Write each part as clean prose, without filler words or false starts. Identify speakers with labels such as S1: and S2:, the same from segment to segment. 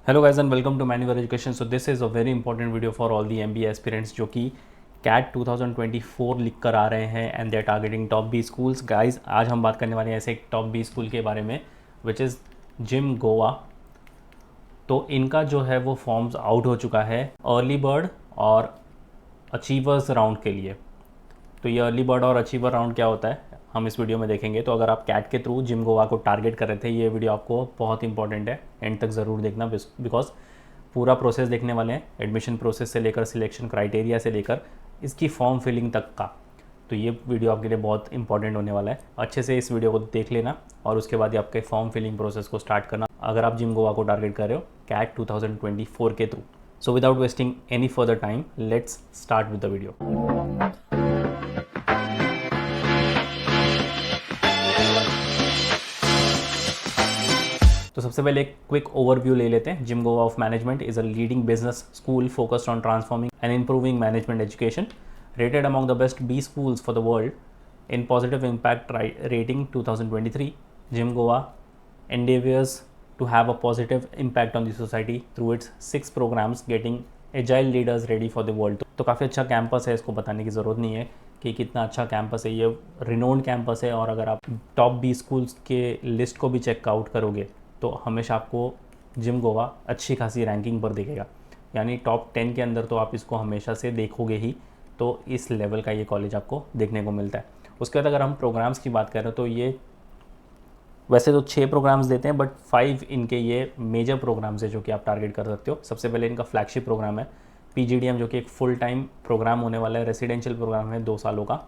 S1: Hello guys and welcome to manual education. So this is a very important video for all the MBA aspirants जो कि CAT 2024 लिख कर आ रहे हैं and they are targeting top B schools. Guys आज हम बात करने वाले हैं ऐसे एक टॉप बी स्कूल के बारे में विच इज़ जिम गोवा। तो इनका जो है वो फॉर्म्स आउट हो चुका है अर्ली बर्ड और अचीवर्स राउंड के लिए। तो ये अर्ली बर्ड और अचीवर राउंड क्या होता है हम इस वीडियो में देखेंगे। तो अगर आप कैट के थ्रू जिम गोवा को टारगेट कर रहे थे, ये वीडियो आपको बहुत इंपॉर्टेंट है, एंड तक ज़रूर देखना बिकॉज पूरा प्रोसेस देखने वाले हैं, एडमिशन प्रोसेस से लेकर सिलेक्शन क्राइटेरिया से लेकर इसकी फॉर्म फिलिंग तक का। तो ये वीडियो आपके लिए बहुत इंपॉर्टेंट होने वाला है। अच्छे से इस वीडियो को देख लेना और उसके बाद ही आपके फॉर्म फिलिंग प्रोसेस को स्टार्ट करना अगर आप जिम गोवा को टारगेट कर रहे हो कैट 2024 के थ्रू। So without wasting any further time let's start with the video. तो सबसे पहले एक क्विक ओवरव्यू ले लेते हैं। GIM Goa of management is a leading business school focused on transforming and improving management education, rated among the best B schools for the world in positive impact rating 2023. Jim Goa endeavors to have a positive impact on the society through its 6 programs getting agile leaders ready for the world. तो काफ़ी अच्छा campus है, इसको बताने की ज़रूरत नहीं है कि कितना अच्छा कैंपस है। ये रिनोन्ड कैंपस है और अगर आप टॉप बी स्कूल्स के लिस्ट को भी चेकआउट करोगे तो हमेशा आपको जिम गोवा अच्छी खासी रैंकिंग पर दिखेगा, यानी टॉप 10 के अंदर तो आप इसको हमेशा से देखोगे ही। तो इस लेवल का ये कॉलेज आपको देखने को मिलता है। उसके बाद अगर हम प्रोग्राम्स की बात करें तो ये वैसे तो 6 प्रोग्राम्स देते हैं बट 5 इनके ये मेजर प्रोग्राम्स है जो कि आप टारगेट कर सकते हो। सबसे पहले इनका फ्लैगशिप प्रोग्राम है पीजीडीएम, जो कि एक फुल टाइम प्रोग्राम होने वाला है, रेसिडेंशियल प्रोग्राम है 2 सालों का।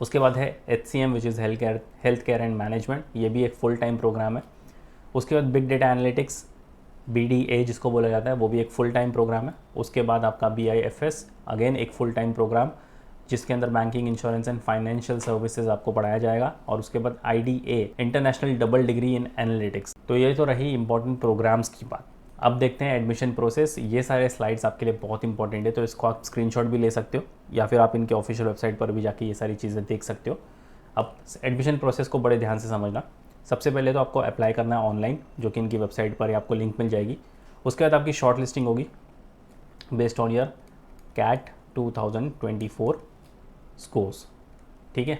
S1: उसके बाद है HCM which is health care and management, ये भी एक फुल टाइम प्रोग्राम है। उसके बाद बिग डेटा एनालिटिक्स BDA जिसको बोला जाता है, वो भी एक फुल टाइम प्रोग्राम है। उसके बाद आपका BIFS अगेन एक फुल टाइम प्रोग्राम जिसके अंदर banking, insurance and financial services आपको पढ़ाया जाएगा। और उसके बाद IDA international double degree in analytics. तो ये तो रही इंपॉर्टेंट प्रोग्राम्स की बात। अब देखते हैं एडमिशन प्रोसेस। ये सारे स्लाइड्स आपके लिए बहुत इंपॉर्टेंट है, तो इसको आप स्क्रीनशॉट भी ले सकते हो या फिर आप इनके ऑफिशियल वेबसाइट पर भी जाके ये सारी चीज़ें देख सकते हो। अब एडमिशन प्रोसेस को बड़े ध्यान से समझना। सबसे पहले तो आपको अप्लाई करना है ऑनलाइन, जो कि इनकी वेबसाइट पर आपको लिंक मिल जाएगी। उसके बाद आपकी शॉर्ट लिस्टिंग होगी based on your CAT 2024 scores, ठीक है।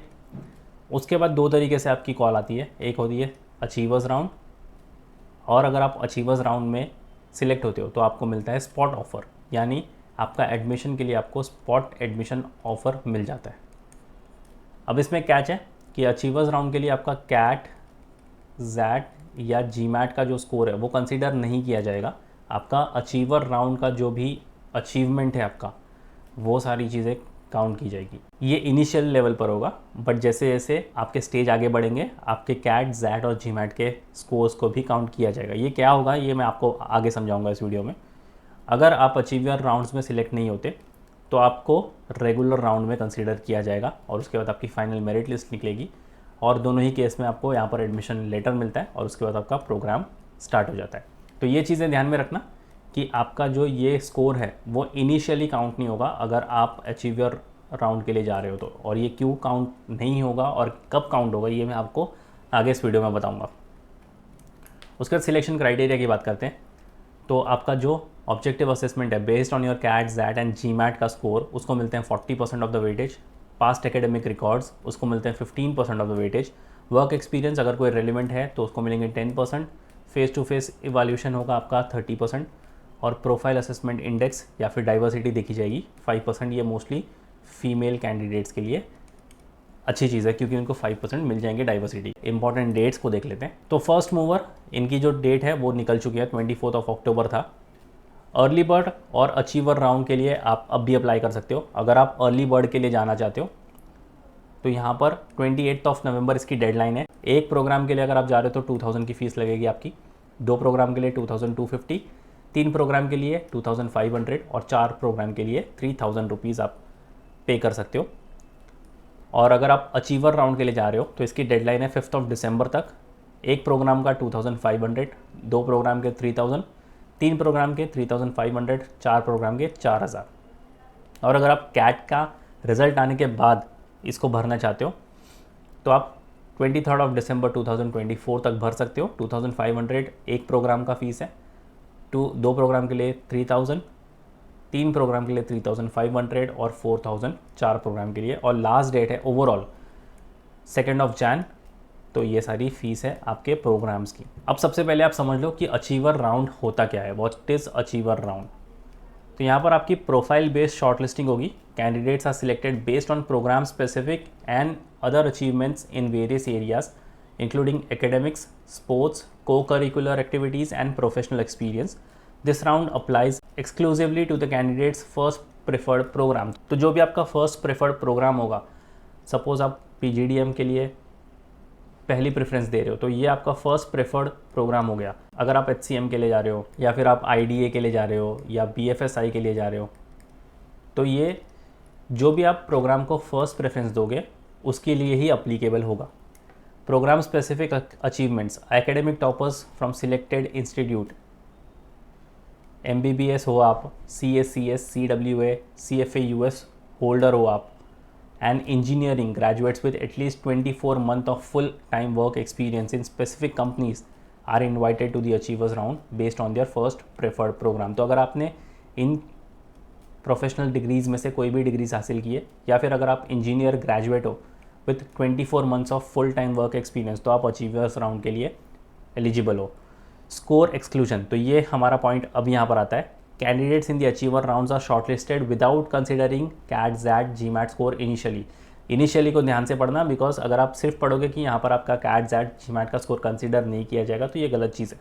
S1: उसके बाद 2 तरीके से आपकी कॉल आती है, एक होती है अचीवर्स राउंड, और अगर आप अचीवर्स राउंड में सिलेक्ट होते हो तो आपको मिलता है स्पॉट ऑफ़र, यानी आपका एडमिशन के लिए आपको स्पॉट एडमिशन ऑफ़र मिल जाता है। अब इसमें कैच है कि अचीवर्स राउंड के लिए आपका कैट, जैट या जीमैट का जो स्कोर है वो कंसीडर नहीं किया जाएगा। आपका अचीवर राउंड का जो भी अचीवमेंट है आपका, वो सारी चीज़ें काउंट की जाएगी। ये इनिशियल लेवल पर होगा, बट जैसे जैसे आपके स्टेज आगे बढ़ेंगे आपके कैट, जैट और जीमैट के स्कोर्स को भी काउंट किया जाएगा। ये क्या होगा ये मैं आपको आगे समझाऊंगा इस वीडियो में। अगर आप अचीवर राउंड्स में सिलेक्ट नहीं होते तो आपको रेगुलर राउंड में कंसीडर किया जाएगा और उसके बाद आपकी फाइनल मेरिट लिस्ट निकलेगी और दोनों ही केस में आपको यहाँ पर एडमिशन लेटर मिलता है और उसके बाद आपका प्रोग्राम स्टार्ट हो जाता है। तो ये चीज़ें ध्यान में रखना कि आपका जो ये स्कोर है वो इनिशियली काउंट नहीं होगा अगर आप अचीवर राउंड के लिए जा रहे हो तो। और ये क्यों काउंट नहीं होगा और कब काउंट होगा ये मैं आपको आगे इस वीडियो में बताऊँगा। उसके बाद सिलेक्शन क्राइटेरिया की बात करते हैं। तो आपका जो ऑब्जेक्टिव असेसमेंट है based on your CAT, XAT and GMAT का स्कोर, उसको मिलते हैं 40% of the weightage. Past academic records उसको मिलते हैं 15% of the weightage. Work experience अगर कोई रेलिवेंट है तो उसको मिलेंगे 10%। फेस टू फेस इवैल्यूएशन होगा आपका 30%। और प्रोफाइल असेसमेंट इंडेक्स या फिर डाइवर्सिटी देखी जाएगी 5%। ये मोस्टली फीमेल कैंडिडेट्स के लिए अच्छी चीज़ है क्योंकि उनको 5% मिल जाएंगे डाइवर्सिटी। इंपॉर्टेंट डेट्स को देख लेते हैं। तो फर्स्ट मूवर इनकी जो डेट है वो निकल चुकी है, 24 अक्टूबर था। अर्ली बर्ड और अचीवर राउंड के लिए आप अब भी अप्लाई कर सकते हो। अगर आप अर्ली बर्ड के लिए जाना चाहते हो तो यहाँ पर 28 नवंबर इसकी डेडलाइन है। एक प्रोग्राम के लिए अगर आप जा रहे हो तो 2000 की फ़ीस लगेगी आपकी, 2 प्रोग्राम के लिए 2250, 3 प्रोग्राम के लिए 2500 और 4 प्रोग्राम के लिए 3000 रुपीज़ आप पे कर सकते हो। और अगर आप अचीवर राउंड के लिए जा रहे हो तो इसकी डेडलाइन है 5 दिसंबर तक। एक प्रोग्राम का 2500, 2 प्रोग्राम के 3000, 3 प्रोग्राम के 3500, 4 प्रोग्राम के 4000। और अगर आप कैट का रिज़ल्ट आने के बाद इसको भरना चाहते हो तो आप 23 दिसंबर 2024 तक भर सकते हो। 2500 एक प्रोग्राम का फ़ीस है दो प्रोग्राम के लिए 3000, 3 प्रोग्राम के लिए 3500 और 4000 4 प्रोग्राम के लिए, और लास्ट डेट है ओवरऑल 2 Jan। तो ये सारी फीस है आपके प्रोग्राम्स की। अब सबसे पहले आप समझ लो कि अचीवर राउंड होता क्या है, व्हाट इज़ अचीवर राउंड। तो यहाँ पर आपकी प्रोफाइल बेस्ड शॉर्टलिस्टिंग होगी। Candidates are selected based on program specific and other achievements in various areas including academics, sports, co-curricular activities and professional experience. This round applies exclusively to the candidate's first preferred program। तो जो भी आपका first preferred programme होगा, suppose आप PGDM के लिए पहली preference दे रहे हो, तो ये आपका फर्स्ट प्रेफर्ड प्रोग्राम हो गया। अगर आप HCM के लिए जा रहे हो, या फिर आप IDA के लिए जा रहे हो, या BFSI के लिए जा रहे हो, तो ये जो भी आप प्रोग्राम को फर्स्ट प्रेफरेंस दोगे उसके लिए ही अप्लीकेबल होगा। Program specific achievements, academic toppers from selected institute, MBBS हो आप, CSCS, CWA, CFA US holder हो आप, and engineering graduates with at least 24 month of full time work experience in specific companies are invited to the achievers round based on their first preferred program. तो अगर आपने in professional degrees में से कोई भी degrees हासिल की है, या फिर अगर आप इंजीनियर ग्रेजुएट हो with 24 months of full time work experience, तो आप अचीवर्स राउंड के लिए एलिजिबल हो। स्कोर एक्सक्लूजन, तो ये हमारा पॉइंट अब यहाँ पर आता है। Candidates in the achiever rounds are shortlisted without considering CAT, XAT, GMAT score initially को ध्यान से पढ़ना, बिकॉज अगर आप सिर्फ पढ़ोगे कि यहाँ पर आपका कैट, जैट, GMAT का स्कोर कंसिडर नहीं किया जाएगा, तो ये गलत चीज़ है।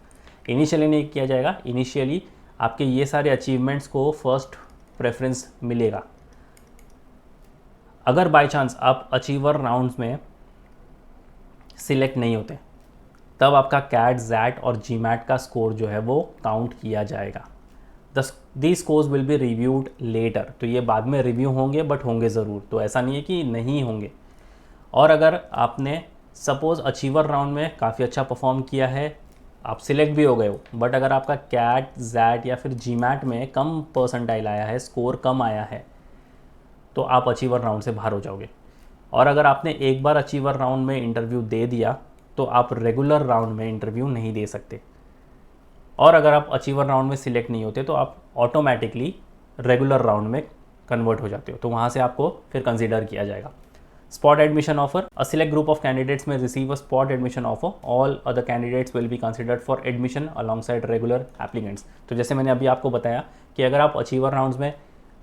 S1: इनिशियली नहीं किया जाएगा, इनिशियली आपके ये सारे अचीवमेंट्स को फर्स्ट प्रेफरेंस मिलेगा। अगर बाय चांस आप अचीवर राउंड्स में सिलेक्ट नहीं होते, तब आपका कैट, जैट और GMAT का स्कोर जो है वो काउंट किया जाएगा। These scores will be reviewed later, तो ये बाद में रिव्यू होंगे, बट होंगे ज़रूर, तो ऐसा नहीं है कि नहीं होंगे। और अगर आपने सपोज़ अचीवर राउंड में काफ़ी अच्छा परफॉर्म किया है, आप सिलेक्ट भी हो गए हो, बट अगर आपका कैट, जैट या फिर GMAT में कम परसेंटाइल आया है, स्कोर कम आया है, तो आप अचीवर राउंड से बाहर हो जाओगे। और अगर आपने एक बार अचीवर राउंड में इंटरव्यू दे दिया, तो आप रेगुलर राउंड में इंटरव्यू नहीं दे सकते। और अगर आप अचीवर राउंड में सिलेक्ट नहीं होते, तो आप ऑटोमेटिकली रेगुलर राउंड में कन्वर्ट हो जाते हो, तो वहाँ से आपको फिर कंसीडर किया जाएगा। Spot admission offer, a select group of candidates में receive a spot admission offer, all other candidates will be considered for admission alongside regular applicants. तो जैसे मैंने अभी आपको बताया कि अगर आप अचीवर राउंड्स में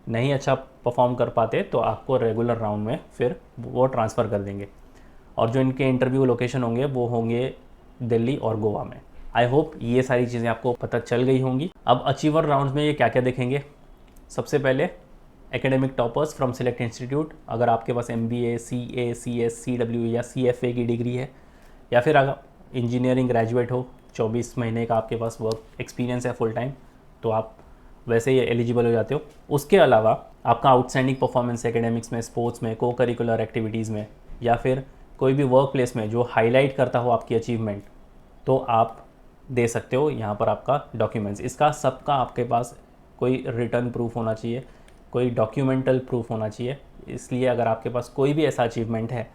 S1: नहीं अच्छा परफॉर्म कर पाते, तो आपको रेगुलर राउंड में फिर वो ट्रांसफ़र कर देंगे, और जो इनके इंटरव्यू लोकेशन होंगे वो होंगे दिल्ली और गोवा में। आई होप ये सारी चीज़ें आपको पता चल गई होंगी। अब अचीवर राउंड्स में ये क्या क्या देखेंगे, सबसे पहले academic toppers from select institute, अगर आपके पास MBA, CA, CS, CW या CFA की डिग्री है, या फिर अगर इंजीनियरिंग ग्रेजुएट हो, 24 महीने का आपके पास वर्क एक्सपीरियंस है फुल टाइम, तो आप वैसे ही एलिजिबल हो जाते हो। उसके अलावा आपका आउटस्टैंडिंग परफॉर्मेंस एकेडमिक्स में, स्पोर्ट्स में, को-करिकुलर एक्टिविटीज़ में, या फिर कोई भी वर्क प्लेस में जो हाईलाइट करता हो आपकी अचीवमेंट, तो आप दे सकते हो यहाँ पर आपका डॉक्यूमेंट्स। इसका सबका आपके पास कोई रिटर्न प्रूफ होना चाहिए, कोई डॉक्यूमेंटल प्रूफ होना चाहिए। इसलिए अगर आपके पास कोई भी ऐसा अचीवमेंट है,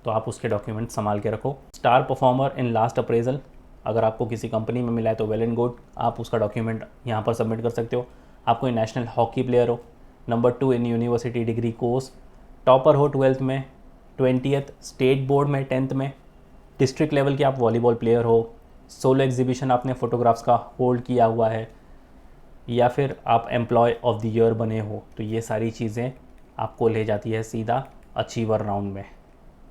S1: तो आप उसके डॉक्यूमेंट संभाल के रखो। Star performer in last appraisal, अगर आपको किसी कंपनी में मिला है तो वेल एंड गुड, आप उसका डॉक्यूमेंट यहाँ पर सबमिट कर सकते हो। आप कोई नेशनल हॉकी प्लेयर हो, number 2 in university degree course, topper हो 12th में, 20th स्टेट बोर्ड में 10th में, डिस्ट्रिक्ट लेवल के आप वॉलीबॉल प्लेयर हो, सोलो एग्जीबिशन आपने फ़ोटोग्राफ्स का होल्ड किया हुआ है, या फिर आप एम्प्लॉय ऑफ द ईयर बने हो, तो ये सारी चीज़ें आपको ले जाती है सीधा अचीवर राउंड में।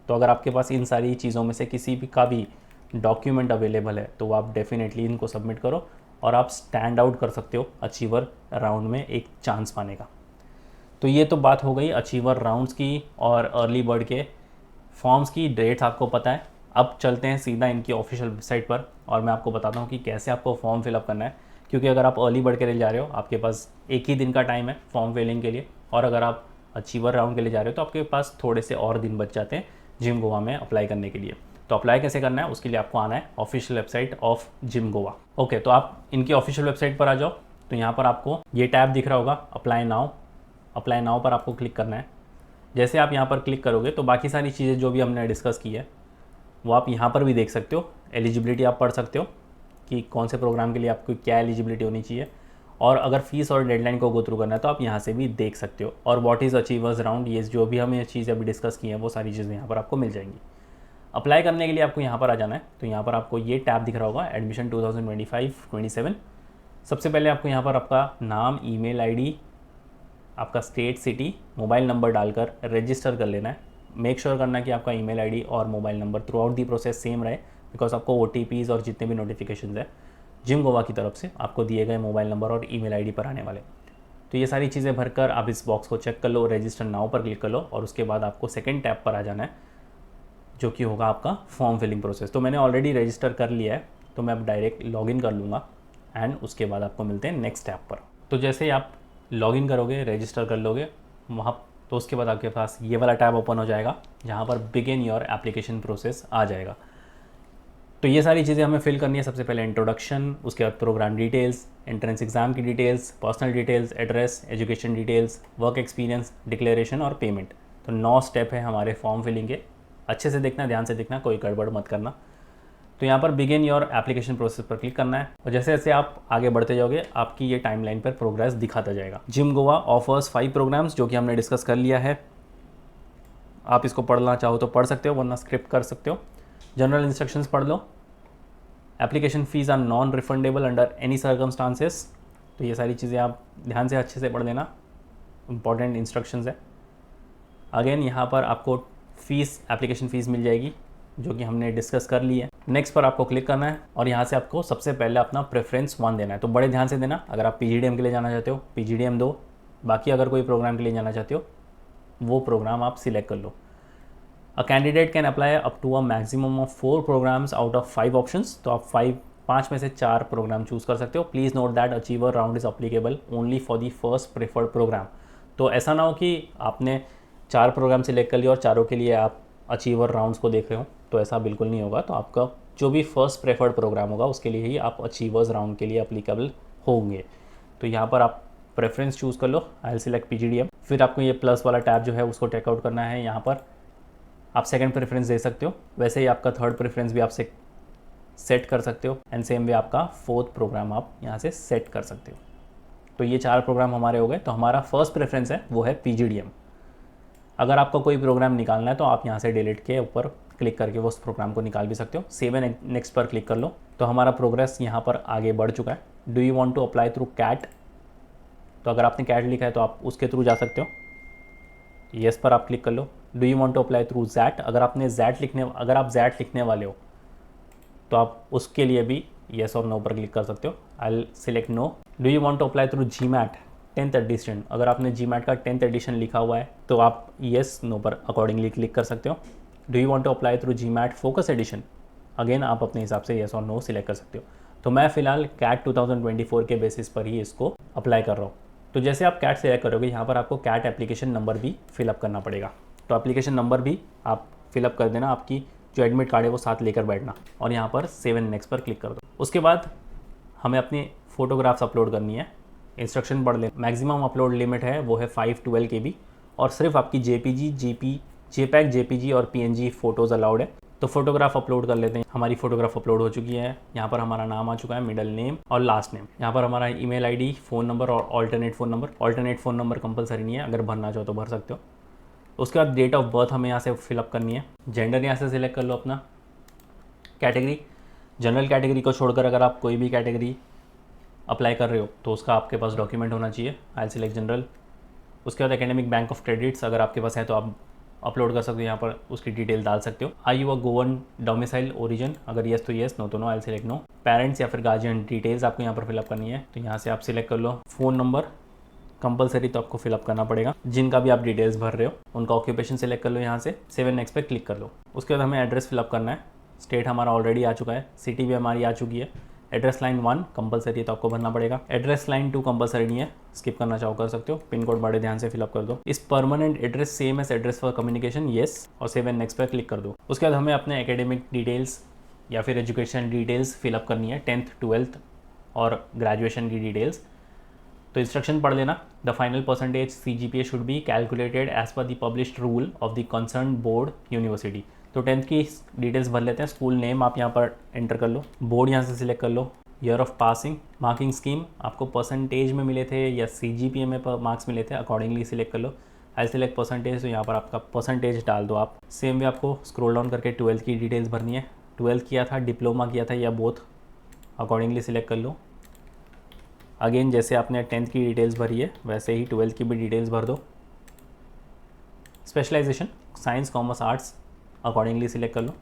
S1: तो अगर आपके पास इन सारी चीज़ों में से किसी भी का भी डॉक्यूमेंट अवेलेबल है, तो आप डेफिनेटली इनको सबमिट करो, और आप स्टैंड आउट कर सकते हो अचीवर राउंड में एक चांस पाने का। तो ये तो बात हो गई अचीवर राउंड्स की और अर्ली बर्ड के फॉर्म्स की। डेट्स आपको पता है। अब चलते हैं सीधा इनकी ऑफिशियल वेबसाइट पर, और मैं आपको बताता हूँ कि कैसे आपको फॉर्म फिलअप करना है। क्योंकि अगर आप अर्ली बर्ड के लिए जा रहे हो, आपके पास एक ही दिन का टाइम है फॉर्म फिलिंग के लिए, और अगर आप अचीवर राउंड के लिए जा रहे हो तो आपके पास थोड़े से और दिन बच जाते हैं जिम गोवा में अप्लाई करने के लिए। तो अप्लाई कैसे करना है, उसके लिए आपको आना है official website of gym Goa. Okay, तो आप इनकी ऑफिशियल वेबसाइट पर आ जाओ। तो यहाँ पर आपको ये टैब दिख रहा होगा, अप्लाई नाउ। अप्लाई नाउ पर आपको क्लिक करना है। जैसे आप यहाँ पर क्लिक करोगे तो बाकी सारी चीज़ें जो भी हमने डिस्कस की है वो आप यहाँ पर भी देख सकते हो। एलिजिबिलिटी आप पढ़ सकते हो, कि कौन से प्रोग्राम के लिए आपको क्या एलिजिबिलिटी होनी चाहिए, और अगर फीस और डेडलाइन को गो थ्रू करना है तो आप यहाँ से भी देख सकते हो। और व्हाट इज़ अचीवर्स राउंड, ये जो भी हमें चीज़ें अभी डिस्कस की हैं वो सारी चीज़ें यहाँ पर आपको मिल जाएंगी। अप्लाई करने के लिए आपको यहाँ पर आ जाना है। तो यहाँ पर आपको ये टैब दिख रहा होगा, एडमिशन 2025-27। सबसे पहले आपको यहाँ पर आपका नाम, ईमेल आईडी, आपका स्टेट, सिटी, मोबाइल नंबर डालकर रजिस्टर कर लेना है। मेक श्योर करना कि आपका ईमेल आईडी और mobile number through out the process same रहे, बिकॉज आपको OTPs और जितने भी नोटिफिकेशन है जिम गोवा की तरफ से आपको दिए गए मोबाइल नंबर और ईमेल आईडी पर आने वाले। तो ये सारी चीज़ें भरकर आप इस बॉक्स को चेक कर लो, रजिस्टर नाउ पर क्लिक कर लो, और उसके बाद आपको सेकेंड टैब पर आ जाना है जो कि होगा आपका फॉर्म फिलिंग प्रोसेस। तो मैंने ऑलरेडी रजिस्टर कर लिया है, तो मैं अब डायरेक्ट लॉगिन कर लूँगा एंड उसके बाद आपको मिलते हैं नेक्स्ट टैब पर। तो जैसे ही आप लॉगिन करोगे, रजिस्टर कर लोगे वहाँ, तो उसके बाद आपके पास ये वाला टैब ओपन हो जाएगा जहाँ पर बिगिन योर एप्लीकेशन प्रोसेस आ जाएगा। तो ये सारी चीज़ें हमें फिल करनी है। सबसे पहले इंट्रोडक्शन, उसके बाद प्रोग्राम डिटेल्स, एंट्रेंस एग्ज़ाम की details, personal details, address, education details, work experience, declaration और पेमेंट। तो 9 स्टेप है हमारे फॉर्म फिलिंग के। अच्छे से देखना, ध्यान से देखना, कोई गड़बड़ मत करना। तो यहाँ पर बिगिन योर एप्लीकेशन प्रोसेस पर क्लिक करना है, और जैसे जैसे आप आगे बढ़ते जाओगे आपकी ये टाइमलाइन पर प्रोग्रेस दिखाता जाएगा। जिम गोवा ऑफर्स 5 प्रोग्राम्स, जो कि हमने डिस्कस कर लिया है। आप इसको पढ़ना चाहो तो पढ़ सकते हो, वरना स्क्रिप्ट कर सकते हो। जनरल इंस्ट्रक्शंस पढ़ लो। Application fees are non refundable under any circumstances. तो ये सारी चीज़ें आप ध्यान से अच्छे से पढ़ लेना, इंपॉर्टेंट इंस्ट्रक्शंस है। अगेन यहाँ पर आपको फ़ीस, एप्लीकेशन फ़ीस मिल जाएगी जो कि हमने डिस्कस कर ली है। नेक्स्ट पर आपको क्लिक करना है और यहाँ से आपको सबसे पहले अपना प्रेफरेंस 1 देना है। तो बड़े ध्यान से देना, अगर आप PGDM के लिए जाना चाहते हो PGDM दो, बाकी अगर कोई प्रोग्राम के लिए जाना चाहते हो वो प्रोग्राम आप सिलेक्ट कर लो। A candidate can apply up to a maximum of 4 programmes out of 5 options. तो आप 5 में से 4 प्रोग्राम चूज़ कर सकते हो। Please note that achiever round is applicable only for the first preferred program. तो ऐसा ना हो कि आपने 4 प्रोग्राम सिलेक्ट कर लिया और चारों के लिए आप अचीवर राउंड्स को देख रहे हो, तो ऐसा बिल्कुल नहीं होगा। तो आपका जो भी फर्स्ट प्रेफर्ड प्रोग्राम होगा उसके लिए ही आप अचीवर्स राउंड के लिए अप्लीकेबल होंगे। तो यहाँ पर आप प्रेफरेंस चूज़ कर लो, आई विल सिलेक्ट PGDM। फिर आपको ये प्लस वाला टैब जो है उसको टेकआउट करना है। यहाँ पर आप सेकंड प्रेफरेंस दे सकते हो, वैसे ही आपका थर्ड प्रेफरेंस भी आप सेट कर सकते हो, एंड सेम वे आपका फोर्थ प्रोग्राम आप यहाँ से सेट कर सकते हो। तो ये 4 प्रोग्राम हमारे हो गए। तो हमारा फर्स्ट प्रेफरेंस है वो है PGDM। अगर आपको कोई प्रोग्राम निकालना है तो आप यहाँ से डिलीट के ऊपर क्लिक करके वो उस प्रोग्राम को निकाल भी सकते हो। सेव एंड नेक्स्ट पर क्लिक कर लो। तो हमारा प्रोग्रेस यहाँ पर आगे बढ़ चुका है। Do you want to apply through CAT, तो अगर आपने कैट लिखा है तो आप उसके थ्रू जा सकते हो। येस पर आप क्लिक कर लो। Do you want to apply through JAT, अगर आप जैट लिखने वाले हो तो आप उसके लिए भी येस और नो पर क्लिक कर सकते हो। I will select no. Do you want to apply through GMAT 10th edition, अगर आपने GMAT का 10th एडिशन लिखा हुआ है तो आप येस नो पर अकॉर्डिंगली क्लिक कर सकते हो। Do you want to apply through GMAT focus edition, again आप अपने हिसाब से येस और नो सिलेक्ट कर सकते हो। तो मैं फ़िलहाल कैट 2024 के बेसिस पर ही इसको अप्लाई कर रहा हूँ। तो जैसे आप कैट सेलेक्ट करोगे यहाँ पर आपको कैट एप्लीकेशन नंबर भी फिलअप करना पड़ेगा। तो एप्लीकेशन नंबर भी आप फिलअप कर देना, आपकी जो एडमिट कार्ड है वो साथ लेकर बैठना, और यहाँ पर सेव एंड नेक्स्ट पर क्लिक कर दो। उसके बाद हमें अपनी फ़ोटोग्राफ्स अपलोड करनी है। इंस्ट्रक्शन पढ़ लें। मैक्सिमम अपलोड लिमिट है वो है 512 KB, और सिर्फ आपकी JPEG, JPG और PNG फ़ोटोज़ अलाउड है। तो फोटोग्राफ अपलोड कर लेते हैं। हमारी फ़ोटोग्राफ अपलोड हो चुकी है। यहाँ पर हमारा नाम आ चुका है, मिडल नेम और लास्ट नेम। यहाँ पर हमारा ईमेल आईडी, फ़ोन नंबर और ऑल्टरनेट फ़ोन नंबर कंपलसरी नहीं है, अगर भरना चाहो तो भर सकते हो। उसके बाद डेट ऑफ बर्थ हमें यहाँ से फिलअप करनी है। जेंडर यहाँ से सिलेक्ट कर लो अपना। कैटेगरी, जनरल कैटेगरी को छोड़कर अगर आप कोई भी कैटेगरी अप्लाई कर रहे हो तो उसका आपके पास डॉक्यूमेंट होना चाहिए। आई सिलेक्ट जनरल। उसके बाद एकेडमिक बैंक ऑफ क्रेडिट्स अगर आपके पास है तो आप अपलोड कर सकते हो, यहाँ पर उसकी डिटेल डाल सकते हो। Are you a Goan domicile origin, अगर येस तो येस, नो तो no. I select no. Parents या फिर गार्जियन डिटेल्स आपको यहाँ पर फिलअप करनी है, तो यहाँ से आप सिलेक्ट कर लो। फ़ोन नंबर कंपलसरी तो आपको फिलअप करना पड़ेगा, जिनका भी आप डिटेल्स भर रहे हो उनका ऑक्यूपेशन सिलेक्ट कर लो यहाँ से। सेव एंड नेक्स्ट पे क्लिक कर लो। उसके बाद हमें एड्रेस फिलअप करना है। स्टेट हमारा ऑलरेडी आ चुका है, सिटी भी हमारी आ चुकी है। एड्रेस लाइन 1 कंपलसरी है तो आपको भरना पड़ेगा। एड्रेस लाइन 2 कंपलसरी नहीं है, स्किप करना चाहो कर सकते हो। पिन कोड बड़े ध्यान से फिलअप कर दो। इस permanent address same as address for communication, yes, और सेव एंड नेक्स्ट पर क्लिक कर दो। उसके बाद हमें अपने एकेडमिक डिटेल्स या फिर एजुकेशन डिटेल्स फिलअप करनी है, 10th 12th और ग्रेजुएशन की डिटेल्स। तो इंस्ट्रक्शन पढ़ लेना। The final percentage CGPA should be calculated as per the published rule of the concern board university. तो 10th की डिटेल्स भर लेते हैं। स्कूल नेम आप यहाँ पर एंटर कर लो, बोर्ड यहाँ से सिलेक्ट कर लो, year of passing, marking scheme आपको परसेंटेज में मिले थे या CGPA में मार्क्स मिले थे, अकॉर्डिंगली सिलेक्ट कर लो। आई सिलेक्ट परसेंटेज, तो यहाँ पर आपका परसेंटेज डाल दो आप। सेम वे आपको स्क्रॉल डाउन करके 12th की डिटेल्स भरनी है। 12th किया था, डिप्लोमा किया था या बोथ, अकॉर्डिंगली सिलेक्ट कर लो। अगेन जैसे आपने 10th की डिटेल्स भरी है वैसे ही 12th की भी डिटेल्स भर दो। Specialisation science, commerce, arts, accordingly select कर लो।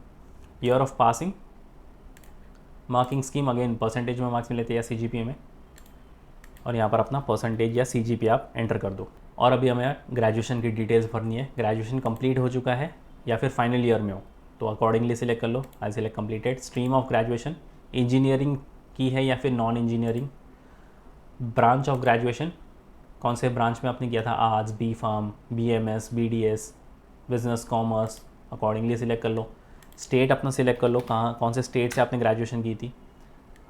S1: Year of passing, marking scheme again percentage में मार्क्स मिले थे या CGPA में, और यहाँ पर अपना परसेंटेज या CGPA आप एंटर कर दो। और अभी हमें ग्रेजुएशन की डिटेल्स भरनी है। ग्रेजुएशन कंप्लीट हो चुका है या फिर फाइनल ईयर में हो तो अकॉर्डिंगली सिलेक्ट कर लो। I select completed. Stream of graduation engineering की है या फिर non engineering. Branch of graduation कौन से ब्रांच में आपने किया था, arts, B Pharm, BMS, BDS, business, commerce, accordingly select कर लो। स्टेट अपना सिलेक्ट कर लो, कौन से स्टेट से आपने ग्रेजुएशन की थी।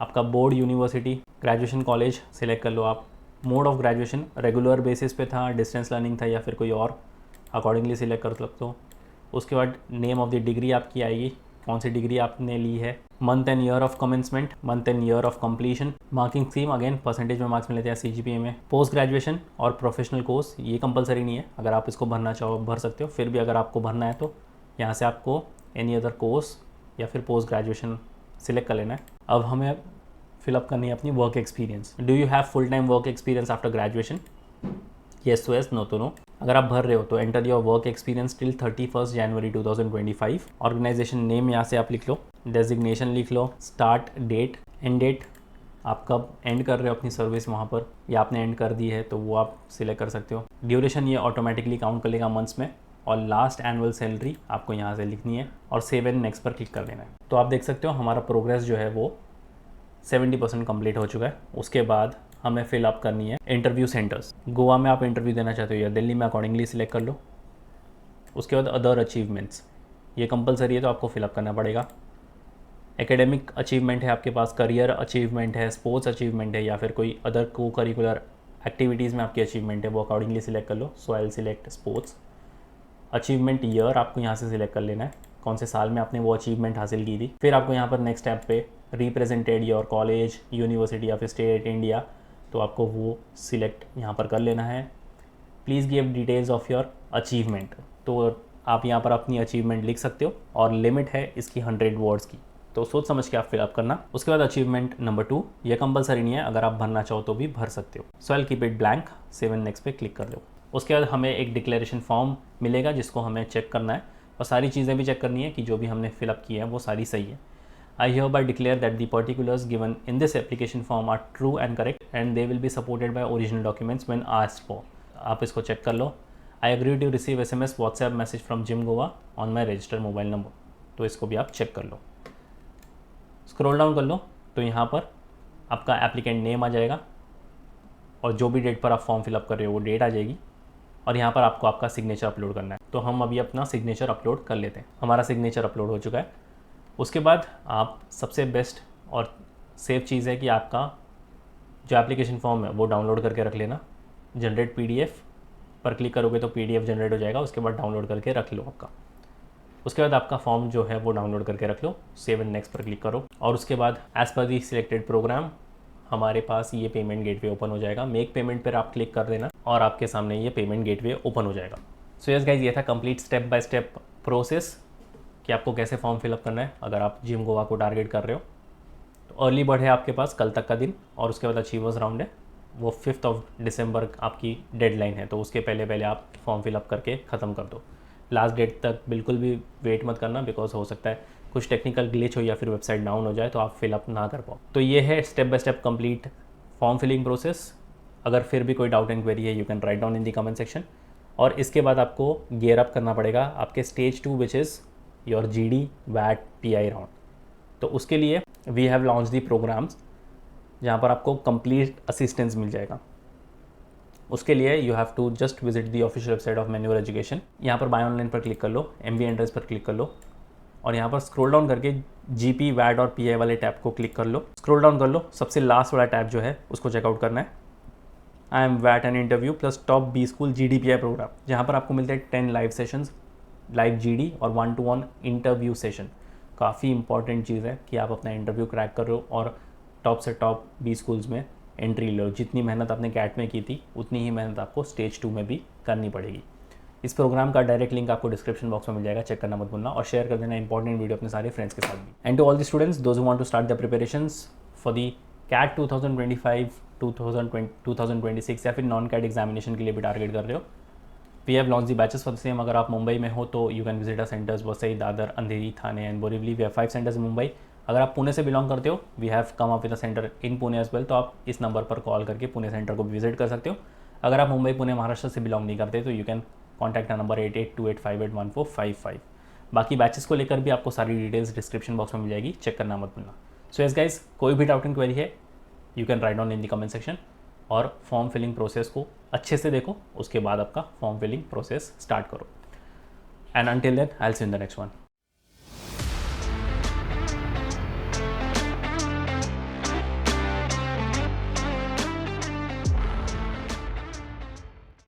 S1: आपका board, university, graduation college select कर लो आप। Mode of graduation regular basis पे था, डिस्टेंस लर्निंग था या फिर कोई और, अकॉर्डिंगली सिलेक्ट कर सकते हो। उसके बाद नेम ऑफ द डिग्री आपकी आएगी, कौन सी डिग्री आपने ली है। Month and year of commencement, month and year of completion, marking scheme again percentage में मार्क्स मिले थे या CGPA में। पोस्ट ग्रेजुएशन और प्रोफेशनल कोर्स ये कंपलसरी नहीं है, अगर आप इसको भरना चाहो भर सकते हो। फिर भी अगर आपको भरना है तो यहाँ से आपको एनी अदर कोर्स या फिर पोस्ट ग्रेजुएशन सिलेक्ट कर लेना है। अब हमें फिलअप करनी है अपनी work experience. Do you have full time work experience after graduation, yes तो येस, नो तो नो। अगर आप भर रहे हो तो enter your work experience till 31 January 2025। Organisation name यहाँ से आप लिख लो, डेजिग्नेशन लिख लो, स्टार्ट डेट, एंड डेट, आप कब एंड कर रहे हो अपनी सर्विस वहाँ पर या आपने एंड कर दी है तो वो आप सिलेक्ट कर सकते हो। ड्यूरेशन ये ऑटोमेटिकली काउंट कर लेगा मंथ्स में। और लास्ट एनुअल सैलरी आपको यहाँ से लिखनी है और सेव एंड नेक्स्ट पर क्लिक कर देना है। तो आप देख सकते हो हमारा प्रोग्रेस जो है वो 70% कंप्लीट हो चुका है। उसके बाद हमें फिलअप करनी है इंटरव्यू सेंटर्स। गोवा में आप इंटरव्यू देना चाहते हो या दिल्ली में, अकॉर्डिंगली सिलेक्ट कर लो। उसके बाद अदर अचीवमेंट्स, ये कंपलसरी है तो आपको फिलअप करना पड़ेगा। एकेडमिक अचीवमेंट है आपके पास, करियर अचीवमेंट है, स्पोर्ट्स अचीवमेंट है या फिर कोई अदर को करिकुलर एक्टिविटीज़ में आपकी अचीवमेंट है, वो अकॉर्डिंगली सिलेक्ट कर लो। So I will select sports. Achievement year आपको यहाँ से सिलेक्ट कर लेना है, कौन से साल में आपने वो अचीवमेंट हासिल की थी। फिर आपको यहाँ पर नेक्स्ट स्टेप पे रिप्रेजेंटेड योर कॉलेज, यूनिवर्सिटी या फिर स्टेट, इंडिया, तो आपको वो सिलेक्ट यहाँ पर कर लेना है। Please give details of your achievement, तो आप यहाँ पर अपनी अचीवमेंट लिख सकते हो और लिमिट है इसकी 100 वर्ड्स की, तो सोच समझ के आप फिलअप करना। उसके बाद अचीवमेंट नंबर 2, ये कंपलसरी नहीं है, अगर आप भरना चाहो तो भी भर सकते हो। So I will keep it blank, save and next पे क्लिक कर दो। उसके बाद हमें एक डिक्लेरेशन फॉर्म मिलेगा जिसको हमें चेक करना है और सारी चीज़ें भी चेक करनी है कि जो भी हमने फिलअप किया है वो सारी सही है। I hereby declare that the particulars given in this application form are true and correct and they will be supported by original documents when asked for. आप इसको चेक कर लो। I agree to receive SMS WhatsApp message from Jim Goa on my registered mobile number. तो इसको भी आप check कर लो। Scroll down कर लो तो यहाँ पर आपका एप्लीकेंट नेम आ जाएगा और जो भी डेट पर आप फॉर्म फिलअप कर रहे हो वो डेट आ जाएगी और यहाँ पर आपको आपका सिग्नेचर अपलोड करना है। तो हम अभी अपना सिग्नेचर अपलोड कर लेते हैं। हमारा सिग्नेचर अपलोड हो चुका है। उसके बाद आप सबसे बेस्ट और सेफ चीज़ है कि आपका जो एप्लीकेशन फॉर्म है वो डाउनलोड करके रख लेना। जनरेट PDF पर क्लिक करोगे तो PDF जनरेट हो जाएगा, उसके बाद डाउनलोड करके रख लो आपका। उसके बाद आपका फॉर्म जो है वो डाउनलोड करके रख लो, सेव एंड नेक्स्ट पर क्लिक करो और उसके बाद एज पर दी सिलेक्टेड प्रोग्राम हमारे पास ये पेमेंट गेटवे ओपन हो जाएगा। मेक पेमेंट पर आप क्लिक कर देना और आपके सामने ये पेमेंट गेटवे ओपन हो जाएगा। सो यस गाइज, ये था complete step by step process कि आपको कैसे फॉर्म फिलअप करना है अगर आप जिम गोवा को टारगेट कर रहे हो। तो अर्ली बर्ड है आपके पास कल तक का दिन और उसके बाद अचीवर्स राउंड है, वो 5 दिसंबर आपकी डेडलाइन है, तो उसके पहले पहले आप फॉर्म फिलअप करके ख़त्म कर दो। लास्ट डेट तक बिल्कुल भी वेट मत करना, बिकॉज हो सकता है कुछ टेक्निकल ग्लिच हो या फिर वेबसाइट डाउन हो जाए तो आप फिलअप ना कर पाओ। तो ये है step by step complete form filling process. अगर फिर भी कोई डाउट एंड क्वेरी है you can write down in the comment section. और इसके बाद आपको गियर अप करना पड़ेगा आपके stage 2 which is your GD VAT PI round. तो उसके लिए we have launch the programs जहाँ पर आपको कंप्लीट असिस्टेंस मिल जाएगा। उसके लिए you have to just visit the official website of manual education. यहाँ पर बाय ऑनलाइन पर क्लिक कर लो, MV एंट्रेंस पर क्लिक कर लो और यहाँ पर स्क्रॉल डाउन करके GP VAT और PI वाले टैब को क्लिक कर लो। स्क्रॉल डाउन कर लो, सबसे लास्ट वाला टैब जो है उसको चेकआउट करना है। I M VAT and interview plus top B school GDPI program, जहाँ पर आपको मिलते हैं 10 लाइव सेशंस लाइव GD और 1-to-1 इंटरव्यू सेशन। काफ़ी इंपॉर्टेंट चीज़ है कि आप अपना इंटरव्यू क्रैक करो और टॉप से टॉप B स्कूल्स में एंट्री लो। जितनी मेहनत आपने कैट में की थी उतनी ही मेहनत आपको स्टेज 2 में भी करनी पड़ेगी। इस प्रोग्राम का डायरेक्ट लिंक आपको डिस्क्रिप्शन बॉक्स में मिल जाएगा, चेक करना मत भूलना और शेयर कर देना इंपॉर्टेंट वीडियो अपने सारे फ्रेंड्स के साथ भी। And to all the students those who want to start the preparations for the CAT 2025, 2026 या फिर नॉन कैट एग्जामिनेशन के लिए भी टारगेट कर रहे हो, we have launch the batches for the same. अगर आप मुंबई में हो तो you can visit our centres Vasai, Dadar, Andheri, Thane and Borivali. We have 5 centres in Mumbai. अगर आप पुणे से बिलोंग करते हो, we have come up with a centre in Pune as well, तो आप इस नंबर पर कॉल करके पुणे सेंटर को भी विजिट कर सकते हो। अगर आप मुंबई, पुणे, महाराष्ट्र से बिलोंग नहीं करते तो यू कैन कॉन्टैक्ट नंबर 8828581455। बाकी बैचेस को लेकर भी आपको सारी डिटेल्स डिस्क्रिप्शन बॉक्स में मिल जाएगी, चेक करना मत भूलना। सो यस गाइस, कोई भी डाउट एंड क्वेरी है you can write down in the comment section और फॉर्म फिलिंग प्रोसेस को अच्छे से देखो, उसके बाद आपका फॉर्म फिलिंग प्रोसेस स्टार्ट करो। And until then I will see you in the next one.